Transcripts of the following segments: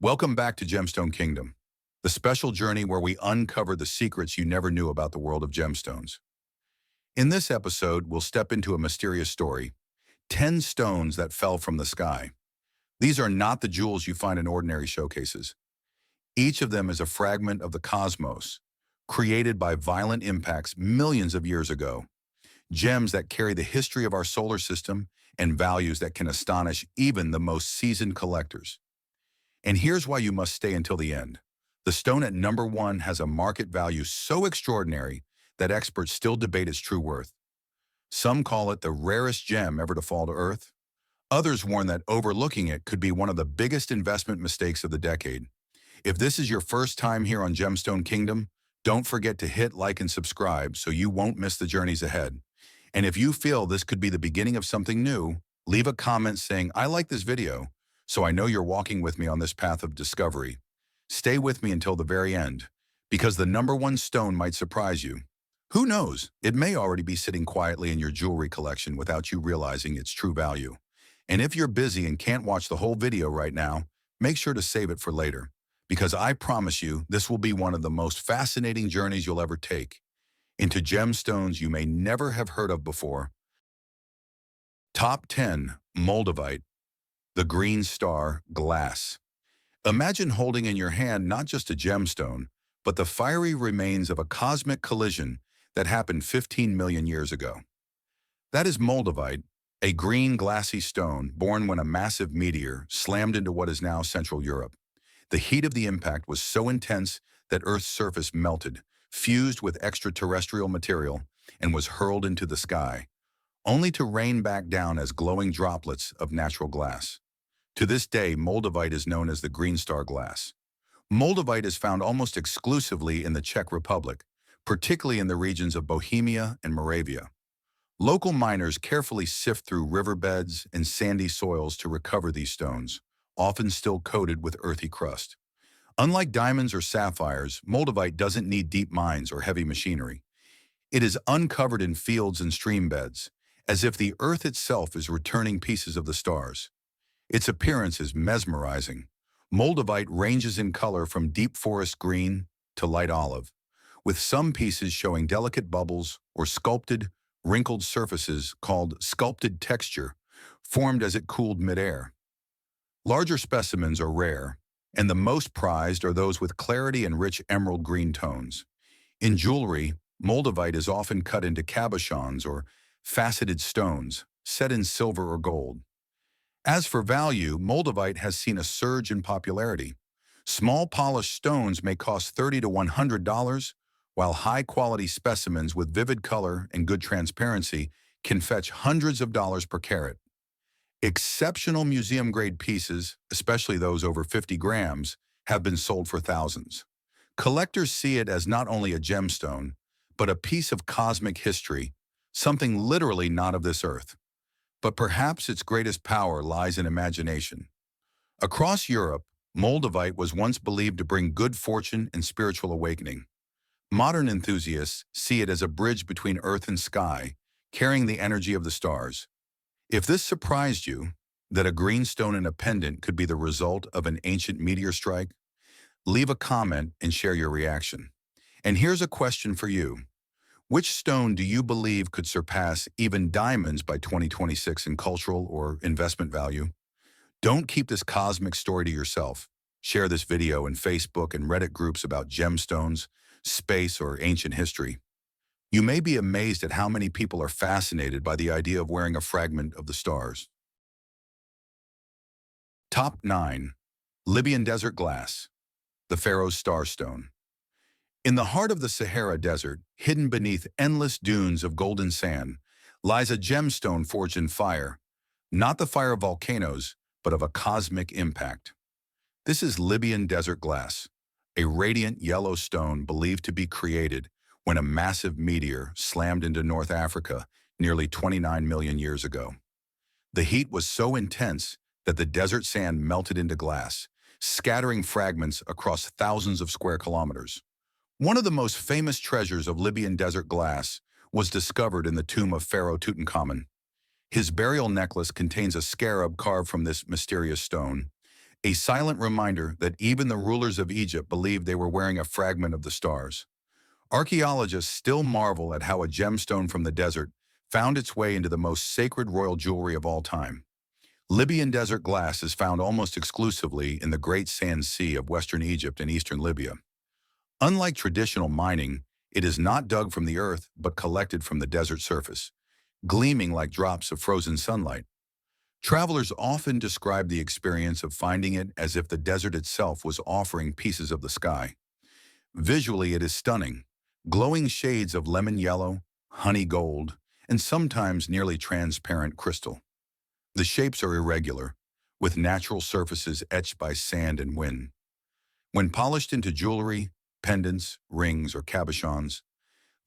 Welcome back to Gemstone Kingdom, the special journey where we uncover the secrets you never knew about the world of gemstones. In this episode, we'll step into a mysterious story, 10 stones that fell from the sky. These are not the jewels you find in ordinary showcases. Each of them is a fragment of the cosmos, created by violent impacts millions of years ago. Gems that carry the history of our solar system and values that can astonish even the most seasoned collectors. And here's why you must stay until the end. The stone at number one has a market value so extraordinary that experts still debate its true worth. Some call it the rarest gem ever to fall to Earth. Others warn that overlooking it could be one of the biggest investment mistakes of the decade. If this is your first time here on Gemstone Kingdom, don't forget to hit like and subscribe so you won't miss the journeys ahead. And if you feel this could be the beginning of something new, leave a comment saying, "I like this video," so I know you're walking with me on this path of discovery. Stay with me until the very end, because the number one stone might surprise you. Who knows, it may already be sitting quietly in your jewelry collection without you realizing its true value. And if you're busy and can't watch the whole video right now, make sure to save it for later, because I promise you this will be one of the most fascinating journeys you'll ever take into gemstones you may never have heard of before. Top 10. Moldavite, the green star glass. Imagine holding in your hand not just a gemstone, but the fiery remains of a cosmic collision that happened 15 million years ago. That is Moldavite, a green glassy stone born when a massive meteor slammed into what is now Central Europe. The heat of the impact was so intense that Earth's surface melted, fused with extraterrestrial material, and was hurled into the sky, only to rain back down as glowing droplets of natural glass. To this day, Moldavite is known as the green star glass. Moldavite is found almost exclusively in the Czech Republic, particularly in the regions of Bohemia and Moravia. Local miners carefully sift through riverbeds and sandy soils to recover these stones, often still coated with earthy crust. Unlike diamonds or sapphires, Moldavite doesn't need deep mines or heavy machinery. It is uncovered in fields and stream beds, as if the earth itself is returning pieces of the stars. Its appearance is mesmerizing. Moldavite ranges in color from deep forest green to light olive, with some pieces showing delicate bubbles or sculpted, wrinkled surfaces called sculpted texture, formed as it cooled midair. Larger specimens are rare, and the most prized are those with clarity and rich emerald green tones. In jewelry, Moldavite is often cut into cabochons or faceted stones, set in silver or gold. As for value, Moldavite has seen a surge in popularity. Small polished stones may cost $30 to $100, while high-quality specimens with vivid color and good transparency can fetch hundreds of dollars per carat. Exceptional museum-grade pieces, especially those over 50 grams, have been sold for thousands. Collectors see it as not only a gemstone, but a piece of cosmic history, something literally not of this earth. But perhaps its greatest power lies in imagination. Across Europe, Moldavite was once believed to bring good fortune and spiritual awakening. Modern enthusiasts see it as a bridge between earth and sky, carrying the energy of the stars. If this surprised you, that a green stone in a pendant could be the result of an ancient meteor strike, leave a comment and share your reaction. And here's a question for you. Which stone do you believe could surpass even diamonds by 2026 in cultural or investment value? Don't keep this cosmic story to yourself. Share this video in Facebook and Reddit groups about gemstones, space, or ancient history. You may be amazed at how many people are fascinated by the idea of wearing a fragment of the stars. Top 9. Libyan Desert Glass, the Pharaoh's Starstone. In the heart of the Sahara Desert, hidden beneath endless dunes of golden sand, lies a gemstone forged in fire, not the fire of volcanoes, but of a cosmic impact. This is Libyan desert glass, a radiant yellow stone believed to be created when a massive meteor slammed into North Africa nearly 29 million years ago. The heat was so intense that the desert sand melted into glass, scattering fragments across thousands of square kilometers. One of the most famous treasures of Libyan desert glass was discovered in the tomb of Pharaoh Tutankhamun. His burial necklace contains a scarab carved from this mysterious stone, a silent reminder that even the rulers of Egypt believed they were wearing a fragment of the stars. Archaeologists still marvel at how a gemstone from the desert found its way into the most sacred royal jewelry of all time. Libyan desert glass is found almost exclusively in the Great Sand Sea of western Egypt and eastern Libya. Unlike traditional mining, it is not dug from the earth but collected from the desert surface, gleaming like drops of frozen sunlight. Travelers often describe the experience of finding it as if the desert itself was offering pieces of the sky. Visually, it is stunning, glowing shades of lemon yellow, honey gold, and sometimes nearly transparent crystal. The shapes are irregular, with natural surfaces etched by sand and wind. When polished into jewelry, pendants, rings, or cabochons,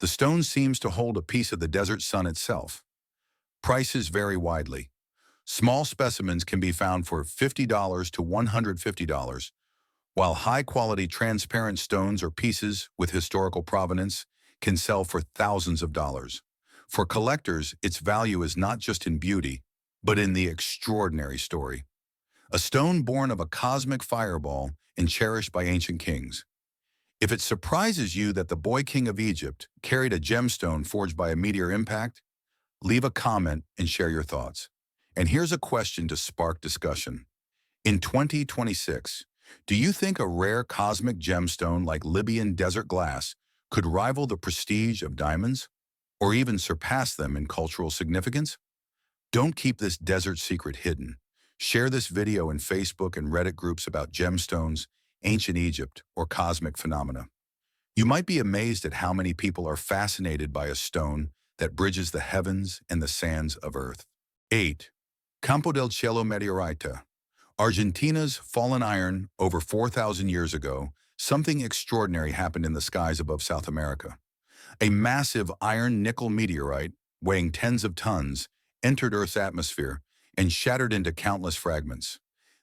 the stone seems to hold a piece of the desert sun itself. Prices vary widely. Small specimens can be found for $50 to $150, while high-quality transparent stones or pieces with historical provenance can sell for thousands of dollars. For collectors, its value is not just in beauty, but in the extraordinary story. A stone born of a cosmic fireball and cherished by ancient kings. If it surprises you that the boy king of Egypt carried a gemstone forged by a meteor impact, leave a comment and share your thoughts. And here's a question to spark discussion. In 2026, do you think a rare cosmic gemstone like Libyan desert glass could rival the prestige of diamonds, or even surpass them in cultural significance? Don't keep this desert secret hidden. Share this video in Facebook and Reddit groups about gemstones, ancient Egypt, or cosmic phenomena. You might be amazed at how many people are fascinated by a stone that bridges the heavens and the sands of Earth. 8. Campo del Cielo meteorite. Argentina's fallen iron over 4,000 years ago, something extraordinary happened in the skies above South America. A massive iron-nickel meteorite, weighing tens of tons, entered Earth's atmosphere and shattered into countless fragments.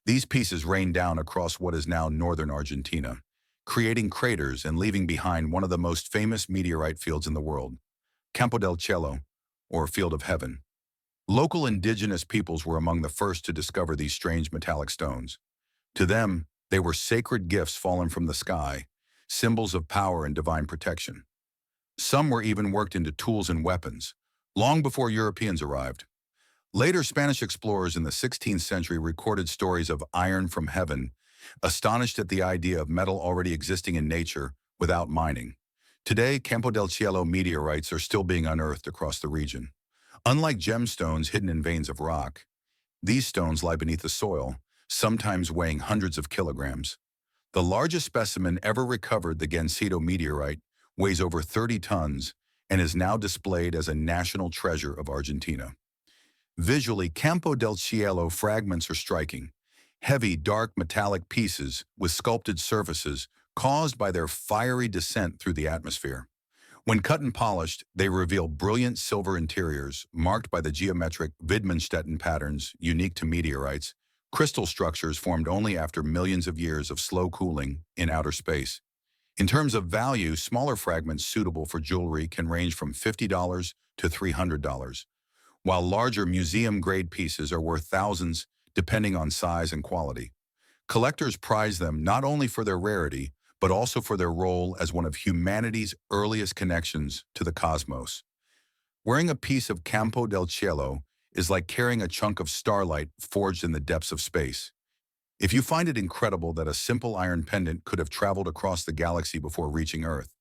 These pieces rained down across what is now northern Argentina, creating craters and leaving behind one of the most famous meteorite fields in the world, Campo del Cielo, or Field of Heaven. Local indigenous peoples were among the first to discover these strange metallic stones. To them, they were sacred gifts fallen from the sky, symbols of power and divine protection. Some were even worked into tools and weapons, long before Europeans arrived. Later Spanish explorers in the 16th century recorded stories of iron from heaven, astonished at the idea of metal already existing in nature without mining. Today, Campo del Cielo meteorites are still being unearthed across the region. Unlike gemstones hidden in veins of rock, these stones lie beneath the soil, sometimes weighing hundreds of kilograms. The largest specimen ever recovered, the Gemstone meteorite, weighs over 30 tons and is now displayed as a national treasure of Argentina. Visually, Campo del Cielo fragments are striking. Heavy, dark metallic pieces with sculpted surfaces caused by their fiery descent through the atmosphere. When cut and polished, they reveal brilliant silver interiors marked by the geometric Wittgenstein patterns unique to meteorites, crystal structures formed only after millions of years of slow cooling in outer space. In terms of value, smaller fragments suitable for jewelry can range from $50 to $300, while larger museum-grade pieces are worth thousands depending on size and quality. Collectors prize them not only for their rarity, but also for their role as one of humanity's earliest connections to the cosmos. Wearing a piece of Campo del Cielo is like carrying a chunk of starlight forged in the depths of space. If you find it incredible that a simple iron pendant could have traveled across the galaxy before reaching Earth.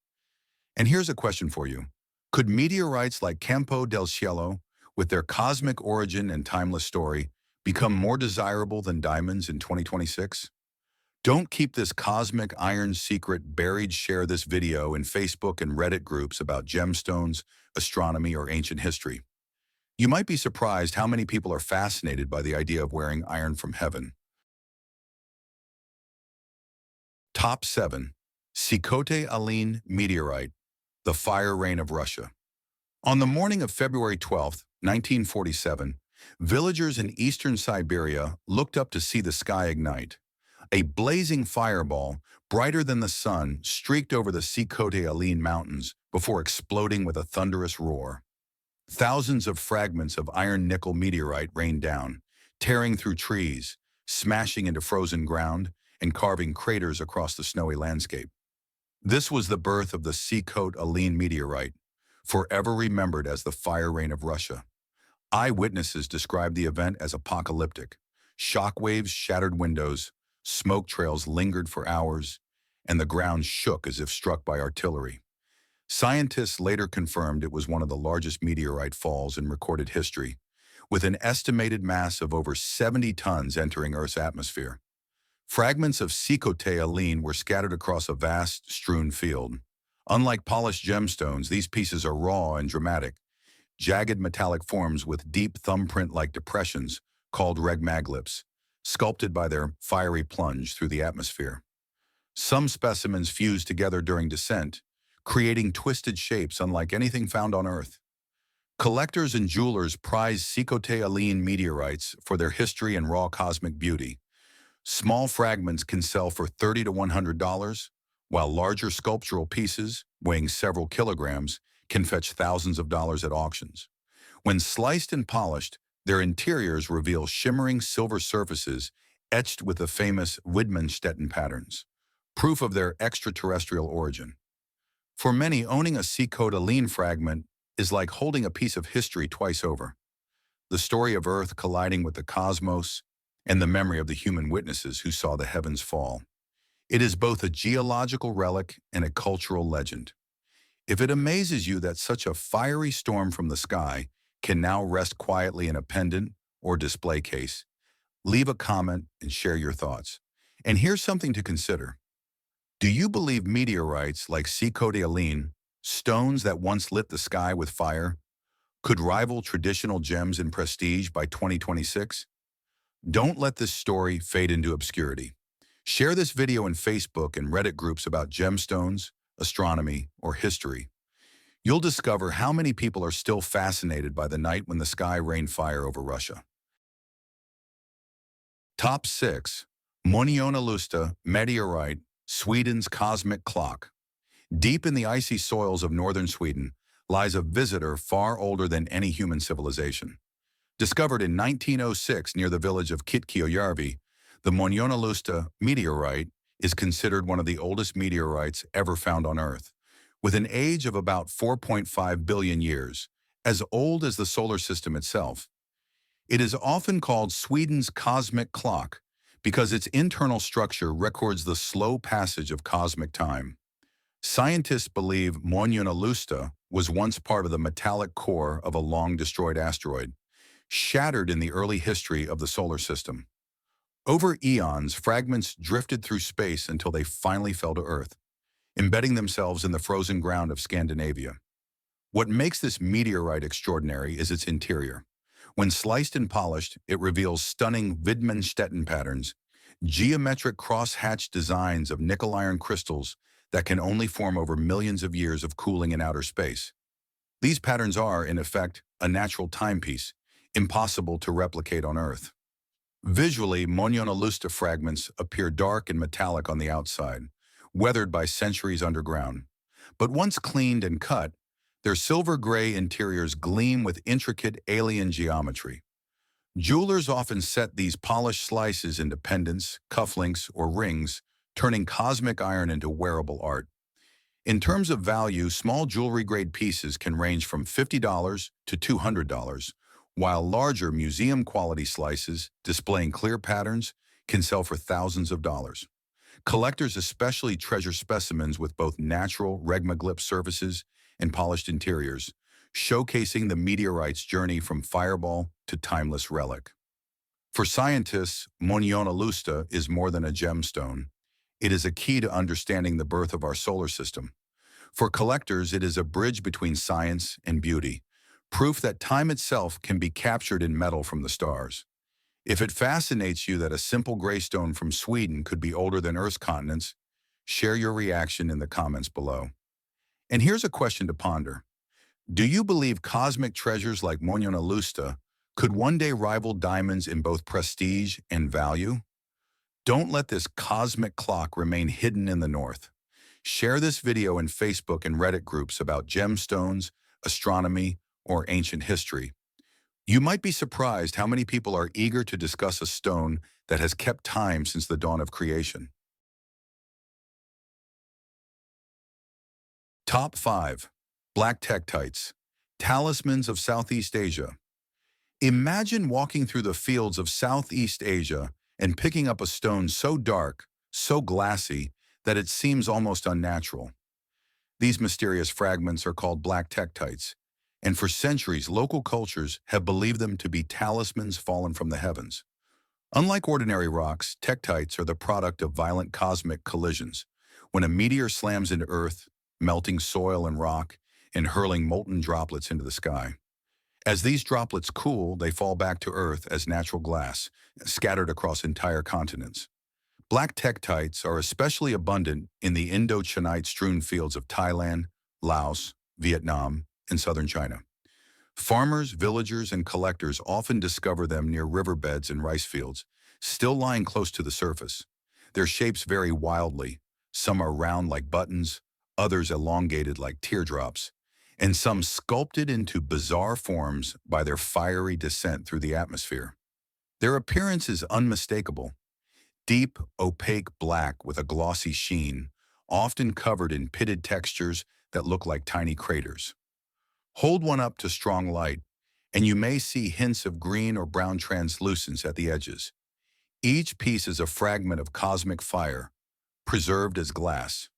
And here's a question for you. Could meteorites like Campo del Cielo, with their cosmic origin and timeless story, become more desirable than diamonds in 2026? Don't keep this cosmic iron secret buried. Share this video in Facebook and Reddit groups about gemstones, astronomy, or ancient history. You might be surprised how many people are fascinated by the idea of wearing iron from heaven. Top 7. Sikhote-Alin meteorite, the fire rain of Russia. On the morning of February 12, 1947, villagers in eastern Siberia looked up to see the sky ignite. A blazing fireball, brighter than the sun, streaked over the Sikhote-Alin mountains before exploding with a thunderous roar. Thousands of fragments of iron-nickel meteorite rained down, tearing through trees, smashing into frozen ground and carving craters across the snowy landscape. This was the birth of the Sikhote-Alin meteorite, forever remembered as the fire rain of Russia. Eyewitnesses described the event as apocalyptic. Shockwaves shattered windows, smoke trails lingered for hours, and the ground shook as if struck by artillery. Scientists later confirmed it was one of the largest meteorite falls in recorded history, with an estimated mass of over 70 tons entering Earth's atmosphere. Fragments of Sikhote-Alin were scattered across a vast, strewn field. Unlike polished gemstones, these pieces are raw and dramatic, jagged metallic forms with deep thumbprint-like depressions called regmaglips, sculpted by their fiery plunge through the atmosphere. Some specimens fused together during descent, creating twisted shapes unlike anything found on Earth. Collectors and jewelers prize Sikhote-Alin meteorites for their history and raw cosmic beauty. Small fragments can sell for $30 to $100, while larger sculptural pieces, weighing several kilograms, can fetch thousands of dollars at auctions. When sliced and polished, their interiors reveal shimmering silver surfaces etched with the famous Wittgenstein patterns, proof of their extraterrestrial origin. For many, owning a Sikhote-Alin fragment is like holding a piece of history twice over. The story of Earth colliding with the cosmos and the memory of the human witnesses who saw the heavens fall. It is both a geological relic and a cultural legend. If it amazes you that such a fiery storm from the sky can now rest quietly in a pendant or display case, leave a comment and share your thoughts. And here's something to consider. Do you believe meteorites like Sikhote-Alin, stones that once lit the sky with fire, could rival traditional gems in prestige by 2026? Don't let this story fade into obscurity. Share this video in Facebook and Reddit groups about gemstones, astronomy, or history. You'll discover how many people are still fascinated by the night when the sky rained fire over Russia. Top 6. Muonionalusta Meteorite, Sweden's Cosmic Clock. Deep in the icy soils of northern Sweden lies a visitor far older than any human civilization. Discovered in 1906 near the village of Kitkiöjärvi, the Muonionalusta meteorite is considered one of the oldest meteorites ever found on Earth, with an age of about 4.5 billion years, as old as the solar system itself. It is often called Sweden's cosmic clock because its internal structure records the slow passage of cosmic time. Scientists believe Muonionalusta was once part of the metallic core of a long-destroyed asteroid, shattered in the early history of the solar system. Over eons, fragments drifted through space until they finally fell to Earth, embedding themselves in the frozen ground of Scandinavia. What makes this meteorite extraordinary is its interior. When sliced and polished, it reveals stunning Wittgenstein patterns, geometric cross-hatched designs of nickel-iron crystals that can only form over millions of years of cooling in outer space. These patterns are, in effect, a natural timepiece, impossible to replicate on Earth. Visually, Muonionalusta fragments appear dark and metallic on the outside, weathered by centuries underground. But once cleaned and cut, their silver-gray interiors gleam with intricate alien geometry. Jewelers often set these polished slices into pendants, cufflinks, or rings, turning cosmic iron into wearable art. In terms of value, small jewelry-grade pieces can range from $50 to $200, while larger museum-quality slices, displaying clear patterns, can sell for thousands of dollars. Collectors especially treasure specimens with both natural regmaglip surfaces and polished interiors, showcasing the meteorite's journey from fireball to timeless relic. For scientists, Muonionalusta is more than a gemstone. It is a key to understanding the birth of our solar system. For collectors, it is a bridge between science and beauty, proof that time itself can be captured in metal from the stars. If it fascinates you that a simple gray stone from Sweden could be older than Earth's continents, share your reaction in the comments below. And here's a question to ponder. Do you believe cosmic treasures like Muonionalusta could one day rival diamonds in both prestige and value? Don't let this cosmic clock remain hidden in the north. Share this video in Facebook and Reddit groups about gemstones, astronomy, or ancient history. You might be surprised how many people are eager to discuss a stone that has kept time since the dawn of creation. Top 5. Black Tektites, talismans of Southeast Asia. Imagine walking through the fields of Southeast Asia and picking up a stone so dark, so glassy, that it seems almost unnatural. These mysterious fragments are called black tektites, and for centuries local cultures have believed them to be talismans fallen from the heavens. Unlike ordinary rocks, tektites are the product of violent cosmic collisions. When a meteor slams into Earth, melting soil and rock, and hurling molten droplets into the sky. As these droplets cool, they fall back to Earth as natural glass, scattered across entire continents. Black tektites are especially abundant in the Indochinite-strewn fields of Thailand, Laos, Vietnam, and southern China. Farmers, villagers, and collectors often discover them near riverbeds and rice fields, still lying close to the surface. Their shapes vary wildly. Some are round like buttons, others elongated like teardrops, and some sculpted into bizarre forms by their fiery descent through the atmosphere. Their appearance is unmistakable. Deep, opaque black with a glossy sheen, often covered in pitted textures that look like tiny craters. Hold one up to strong light, and you may see hints of green or brown translucence at the edges. Each piece is a fragment of cosmic fire, preserved as glass.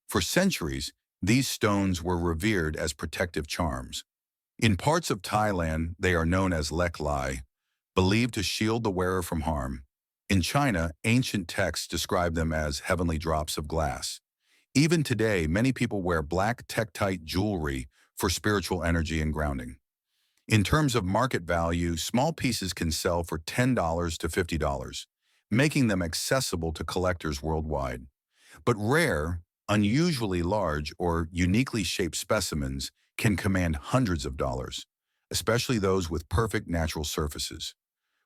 For centuries, these stones were revered as protective charms. In parts of Thailand, they are known as lek lai, believed to shield the wearer from harm. In China, ancient texts describe them as heavenly drops of glass. Even today, many people wear black tektite jewelry for spiritual energy and grounding. In terms of market value, small pieces can sell for $10 to $50, making them accessible to collectors worldwide. But rare, unusually large, or uniquely shaped specimens can command hundreds of dollars, especially those with perfect natural surfaces.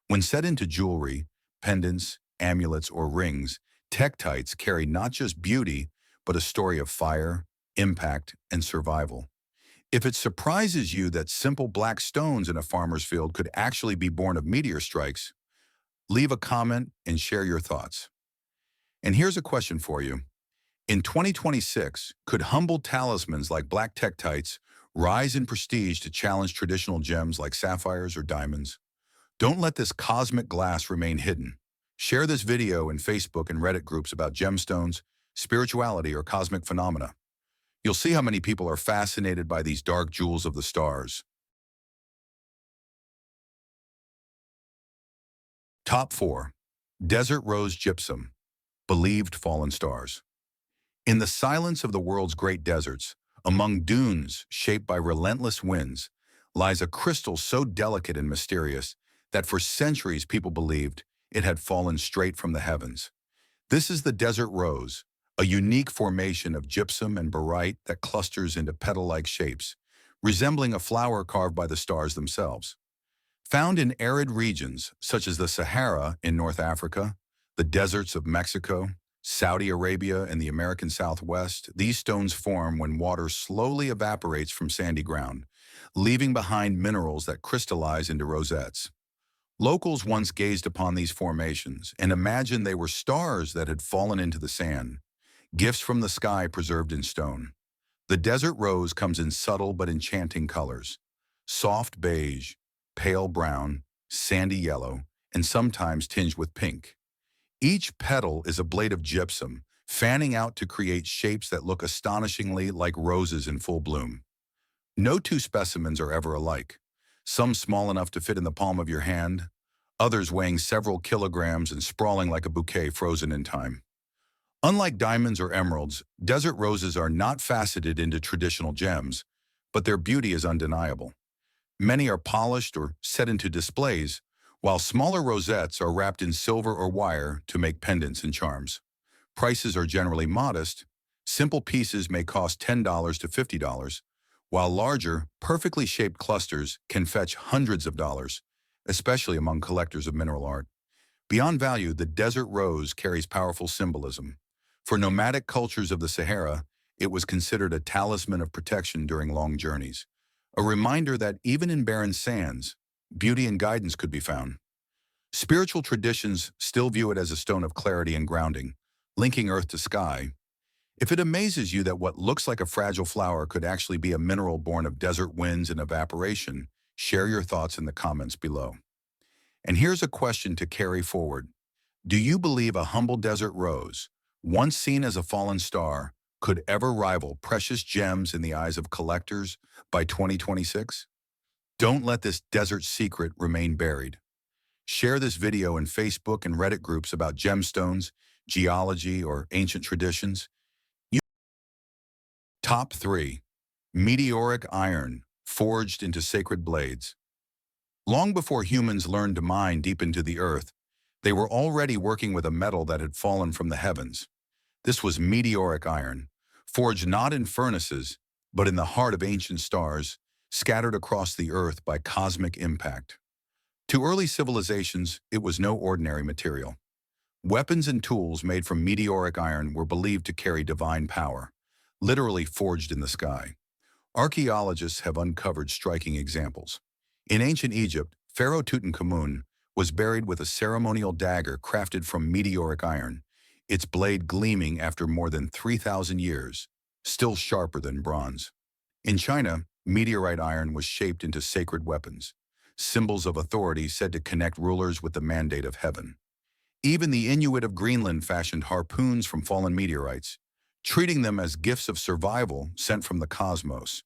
When set into jewelry, pendants, amulets, or rings, tektites carry not just beauty, but a story of fire, impact, and survival. If it surprises you that simple black stones in a farmer's field could actually be born of meteor strikes, leave a comment and share your thoughts. And here's a question for you. In 2026, could humble talismans like black tektites rise in prestige to challenge traditional gems like sapphires or diamonds? Don't let this cosmic glass remain hidden. Share this video in Facebook and Reddit groups about gemstones, spirituality, or cosmic phenomena. You'll see how many people are fascinated by these dark jewels of the stars. Top 4. Desert Rose Gypsum, believed fallen stars. In the silence of the world's great deserts, among dunes shaped by relentless winds, lies a crystal so delicate and mysterious that for centuries people believed it had fallen straight from the heavens. This is the desert rose, a unique formation of gypsum and barite that clusters into petal-like shapes, resembling a flower carved by the stars themselves. Found in arid regions such as the Sahara in North Africa, the deserts of Mexico, Saudi Arabia, and the American Southwest, these stones form when water slowly evaporates from sandy ground, leaving behind minerals that crystallize into rosettes. Locals once gazed upon these formations and imagined they were stars that had fallen into the sand, gifts from the sky preserved in stone. The desert rose comes in subtle but enchanting colors: soft beige, pale brown, sandy yellow, and sometimes tinged with pink. Each petal is a blade of gypsum, fanning out to create shapes that look astonishingly like roses in full bloom. No two specimens are ever alike, some small enough to fit in the palm of your hand, others weighing several kilograms and sprawling like a bouquet frozen in time. Unlike diamonds or emeralds, desert roses are not faceted into traditional gems, but their beauty is undeniable. Many are polished or set into displays, while smaller rosettes are wrapped in silver or wire to make pendants and charms. Prices are generally modest. Simple pieces may cost $10 to $50, while larger, perfectly shaped clusters can fetch hundreds of dollars, especially among collectors of mineral art. Beyond value, the desert rose carries powerful symbolism. For nomadic cultures of the Sahara, it was considered a talisman of protection during long journeys, a reminder that even in barren sands, beauty and guidance could be found. Spiritual traditions still view it as a stone of clarity and grounding, linking earth to sky. If it amazes you that what looks like a fragile flower could actually be a mineral born of desert winds and evaporation, share your thoughts in the comments below. And here's a question to carry forward. Do you believe a humble desert rose, once seen as a fallen star, could ever rival precious gems in the eyes of collectors by 2026? Don't let this desert secret remain buried. Share this video in Facebook and Reddit groups about gemstones, geology, or ancient traditions. Top 3. Meteoric iron, forged into sacred blades. Long before humans learned to mine deep into the earth, they were already working with a metal that had fallen from the heavens. This was meteoric iron, forged not in furnaces, but in the heart of ancient stars, scattered across the earth by cosmic impact. To early civilizations, it was no ordinary material. Weapons and tools made from meteoric iron were believed to carry divine power, literally forged in the sky. Archaeologists have uncovered striking examples. In ancient Egypt, Pharaoh Tutankhamun was buried with a ceremonial dagger crafted from meteoric iron, its blade gleaming after more than 3,000 years, still sharper than bronze. In China, meteorite iron was shaped into sacred weapons, symbols of authority said to connect rulers with the mandate of heaven. Even the Inuit of Greenland fashioned harpoons from fallen meteorites, treating them as gifts of survival sent from the cosmos.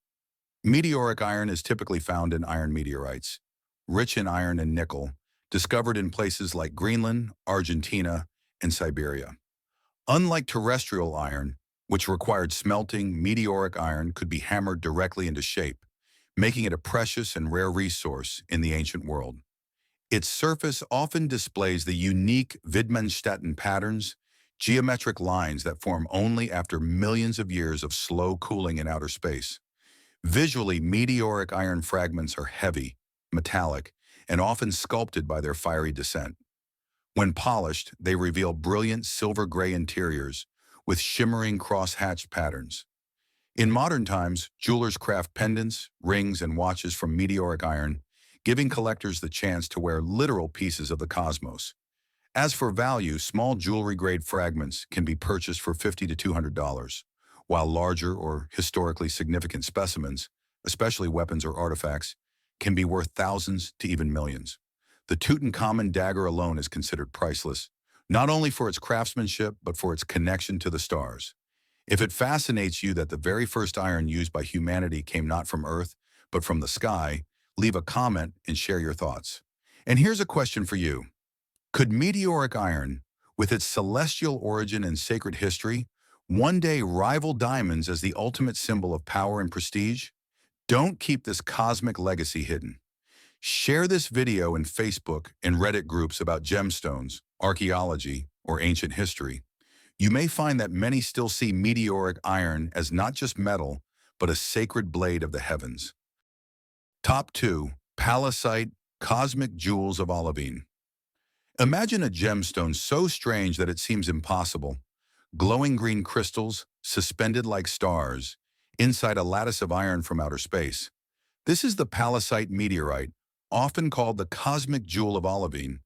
Meteoric iron is typically found in iron meteorites, rich in iron and nickel, discovered in places like Greenland, Argentina, and Siberia. Unlike terrestrial iron, which required smelting, meteoric iron could be hammered directly into shape, making it a precious and rare resource in the ancient world. Its surface often displays the unique Wittgenstein patterns, geometric lines that form only after millions of years of slow cooling in outer space. Visually, meteoric iron fragments are heavy, metallic, and often sculpted by their fiery descent. When polished, they reveal brilliant silver-gray interiors with shimmering cross-hatched patterns. In modern times, jewelers craft pendants, rings, and watches from meteoric iron, giving collectors the chance to wear literal pieces of the cosmos. As for value, small jewelry-grade fragments can be purchased for $50 to $200, while larger or historically significant specimens, especially weapons or artifacts, can be worth thousands to even millions. The Tutankhamun dagger alone is considered priceless, not only for its craftsmanship, but for its connection to the stars. If it fascinates you that the very first iron used by humanity came not from Earth, but from the sky, leave a comment and share your thoughts. And here's a question for you. Could meteoric iron, with its celestial origin and sacred history, one day rival diamonds as the ultimate symbol of power and prestige? Don't keep this cosmic legacy hidden. Share this video in Facebook and Reddit groups about gemstones, archaeology, or ancient history. You may find that many still see meteoric iron as not just metal, but a sacred blade of the heavens. Top 2. Pallasite, cosmic jewels of olivine. Imagine a gemstone so strange that it seems impossible. Glowing green crystals, suspended like stars, inside a lattice of iron from outer space. This is the Pallasite meteorite, often called the cosmic jewel of olivine,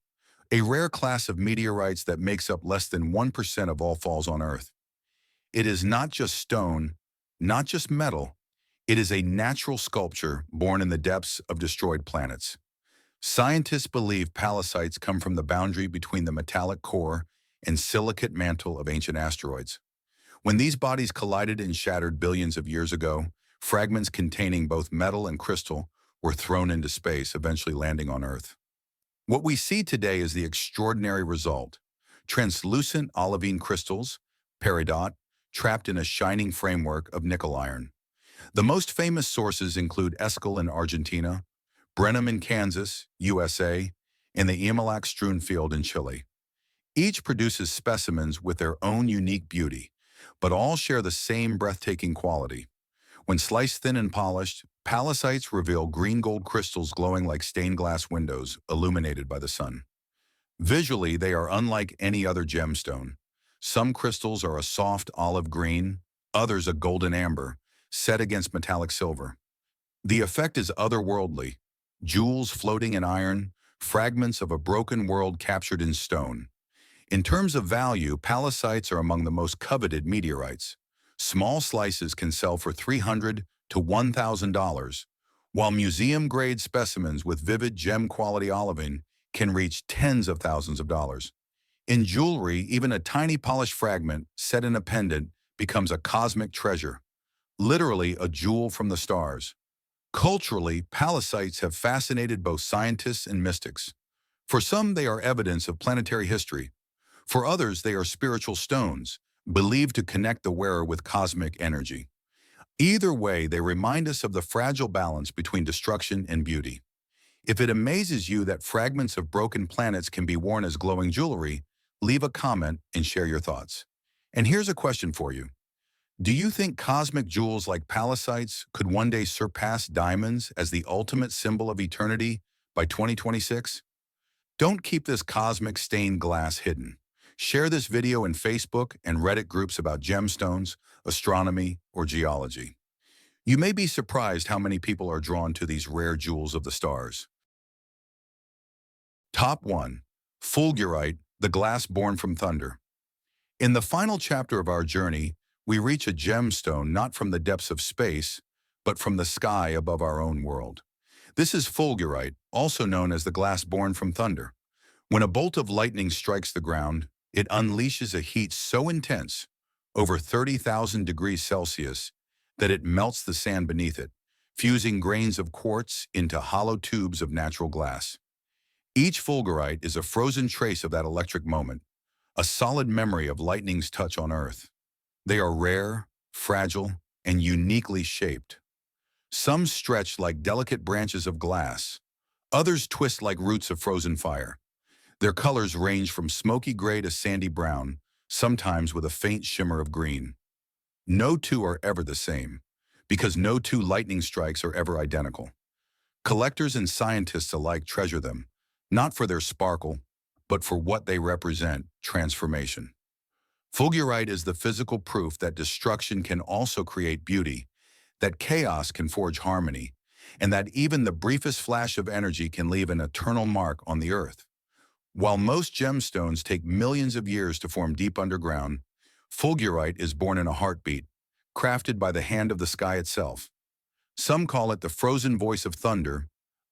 a rare class of meteorites that makes up less than 1% of all falls on Earth. It is not just stone, not just metal, it is a natural sculpture born in the depths of destroyed planets. Scientists believe pallasites come from the boundary between the metallic core and silicate mantle of ancient asteroids. When these bodies collided and shattered billions of years ago, fragments containing both metal and crystal were thrown into space, eventually landing on Earth. What we see today is the extraordinary result: translucent olivine crystals, peridot, trapped in a shining framework of nickel iron. The most famous sources include Escel in Argentina, Brenham in Kansas, USA, and the Imalac-strewn field in Chile. Each produces specimens with their own unique beauty, but all share the same breathtaking quality. When sliced thin and polished, pallasites reveal green-gold crystals glowing like stained glass windows illuminated by the sun. Visually, they are unlike any other gemstone. Some crystals are a soft olive green, others a golden amber, set against metallic silver. The effect is otherworldly. jewels floating in iron, fragments of a broken world captured in stone. In terms of value, pallasites are among the most coveted meteorites. Small slices can sell for $300 to $1,000, while museum-grade specimens with vivid gem-quality olivine can reach tens of thousands of dollars. In jewelry, even a tiny polished fragment set in a pendant becomes a cosmic treasure, literally a jewel from the stars. Culturally, pallasites have fascinated both scientists and mystics. For some, they are evidence of planetary history. For others, they are spiritual stones, believed to connect the wearer with cosmic energy. Either way, they remind us of the fragile balance between destruction and beauty. If it amazes you that fragments of broken planets can be worn as glowing jewelry, leave a comment and share your thoughts. And here's a question for you. Do you think cosmic jewels like pallasites could one day surpass diamonds as the ultimate symbol of eternity by 2026? Don't keep this cosmic stained glass hidden. Share this video in Facebook and Reddit groups about gemstones, astronomy, or geology. You may be surprised how many people are drawn to these rare jewels of the stars. Top 1. Fulgurite, the glass born from thunder. In the final chapter of our journey, we reach a gemstone not from the depths of space, but from the sky above our own world. This is fulgurite, also known as the glass born from thunder. When a bolt of lightning strikes the ground, it unleashes a heat so intense, over 30,000 degrees Celsius, that it melts the sand beneath it, fusing grains of quartz into hollow tubes of natural glass. Each fulgurite is a frozen trace of that electric moment, a solid memory of lightning's touch on Earth. They are rare, fragile, and uniquely shaped. Some stretch like delicate branches of glass, others twist like roots of frozen fire. Their colors range from smoky gray to sandy brown, sometimes with a faint shimmer of green. No two are ever the same, because no two lightning strikes are ever identical. Collectors and scientists alike treasure them, not for their sparkle, but for what they represent, transformation. Fulgurite is the physical proof that destruction can also create beauty, that chaos can forge harmony, and that even the briefest flash of energy can leave an eternal mark on the earth. While most gemstones take millions of years to form deep underground, fulgurite is born in a heartbeat, crafted by the hand of the sky itself. Some call it the frozen voice of thunder,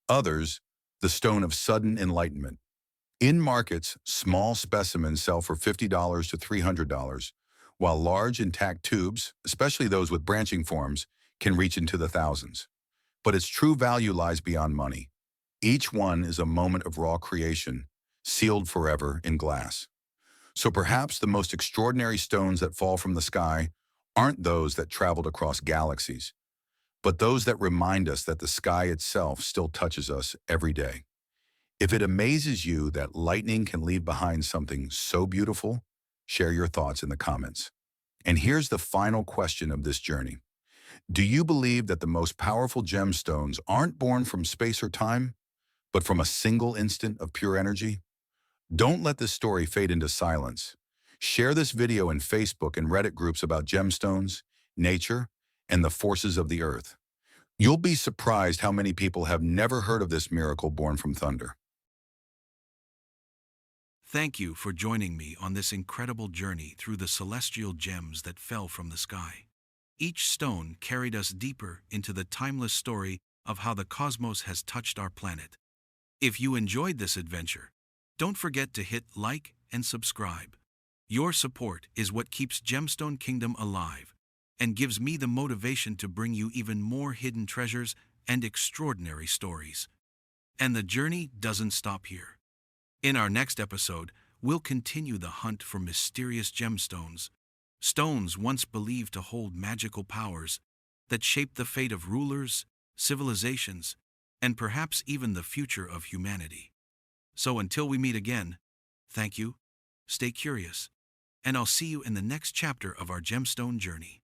others, the stone of sudden enlightenment. In markets, small specimens sell for $50 to $300, while large intact tubes, especially those with branching forms, can reach into the thousands. But its true value lies beyond money. Each one is a moment of raw creation, sealed forever in glass. So perhaps the most extraordinary stones that fall from the sky aren't those that traveled across galaxies, but those that remind us that the sky itself still touches us every day. If it amazes you that lightning can leave behind something so beautiful, share your thoughts in the comments. And here's the final question of this journey. Do you believe that the most powerful gemstones aren't born from space or time, but from a single instant of pure energy? Don't let this story fade into silence. Share this video in Facebook and Reddit groups about gemstones, nature, and the forces of the earth. You'll be surprised how many people have never heard of this miracle born from thunder. Thank you for joining me on this incredible journey through the celestial gems that fell from the sky. Each stone carried us deeper into the timeless story of how the cosmos has touched our planet. If you enjoyed this adventure, don't forget to hit like and subscribe. Your support is what keeps Gemstone Kingdom alive and gives me the motivation to bring you even more hidden treasures and extraordinary stories. And the journey doesn't stop here. In our next episode, we'll continue the hunt for mysterious gemstones, stones once believed to hold magical powers that shape the fate of rulers, civilizations, and perhaps even the future of humanity. So until we meet again, thank you, stay curious, and I'll see you in the next chapter of our gemstone journey.